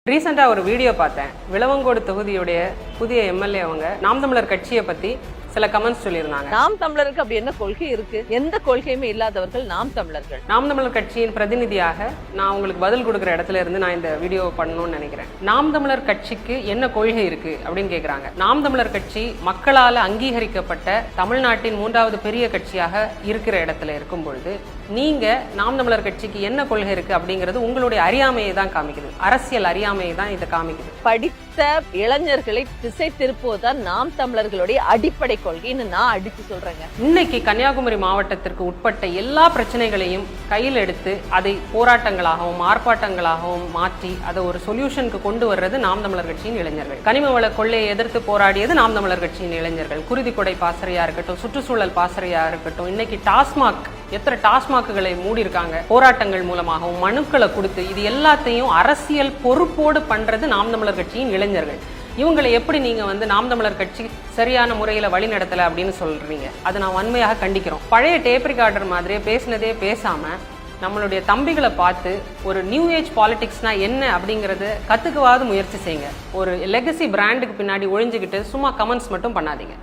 ரீசெண்டா ஒரு வீடியோ பார்த்தேன். விளவங்கோடு தொகுதியுடைய புதிய எம்எல்ஏ அவங்க நாம் தமிழர் கட்சியை பத்தி சில கமெண்ட்ஸ் சொல்லியிருந்தாங்க. நாம் தமிழருக்கு அப்படி என்ன கொள்கை இருக்கு? எந்த கொள்கையுமே இல்லாதவர்கள் நாம் தமிழர்கள். நாம் தமிழர் கட்சியின் பிரதிநிதியாக நான் உங்களுக்கு பதில் கொடுக்குற இடத்துல இருந்து நான் இந்த வீடியோ பண்ணணும்னு நினைக்கிறேன். நாம் தமிழர் கட்சிக்கு என்ன கொள்கை இருக்கு அப்படின்னு கேக்குறாங்க. நாம் தமிழர் கட்சி மக்களால் அங்கீகரிக்கப்பட்ட தமிழ்நாட்டின் 3வது பெரிய கட்சியாக இருக்கிற இடத்துல இருக்கும் பொழுது நீங்க நாம் தமிழர் கட்சிக்கு என்ன கொள்கை இருக்கு அப்படிங்கிறது உங்களுடைய அறியாமையை தான் காமிக்குது. அரசியல் அறியாமையை தான் இதை காமிக்குது. படித்த இளைஞர்களை திசை திருப்புவதுதான் நாம் தமிழர்களுடைய அடிப்படை கொள்கைன்னு நான் அடிச்சு சொல்றேங்க. இன்னைக்கு கன்னியாகுமரி மாவட்டத்திற்கு உட்பட்ட எல்லா பிரச்சனைகளையும் கையில் எடுத்து அதை போராட்டங்களாகவும் ஆர்ப்பாட்டங்களாகவும் மாற்றி அதை ஒரு சொல்யூஷனுக்கு கொண்டு வர்றது நாம் தமிழர் கட்சியின் இளைஞர்கள். கனிம வள கொள்ளையை எதிர்த்து போராடியது நாம் தமிழர் கட்சியின் இளைஞர்கள். குருதி கொடை பாசறையா இருக்கட்டும், சுற்றுச்சூழல் பாசறையா இருக்கட்டும், இன்னைக்கு டாஸ்மாக் எத்தனை டாஸ்மாக்குகளை மூடி இருக்காங்க போராட்டங்கள் மூலமாகவும் மனுக்களை கொடுத்து இது எல்லாத்தையும் அரசியல் பொறுப்போடு பண்றது நாம் தமிழர் கட்சியின் இளைஞர்கள். இவங்களை எப்படி நீங்க நாம் தமிழர் கட்சி சரியான முறையில வழி நடத்தல அப்படின்னு சொல்றீங்க? அதை நான் வன்மையாக கண்டிக்கிறோம். பழைய டேப் ரெக்கார்டர் மாதிரியே பேசினதே பேசாம நம்மளுடைய தம்பிகளை பார்த்து ஒரு நியூ ஏஜ் பாலிடிக்ஸ்னா என்ன அப்படிங்கறது கத்துக்கவாது முயற்சி செய்யுங்க. ஒரு லெகசி பிராண்டுக்கு பின்னாடி ஒழிஞ்சுக்கிட்டு சும்மா கமெண்ட்ஸ் மட்டும் பண்ணாதீங்க.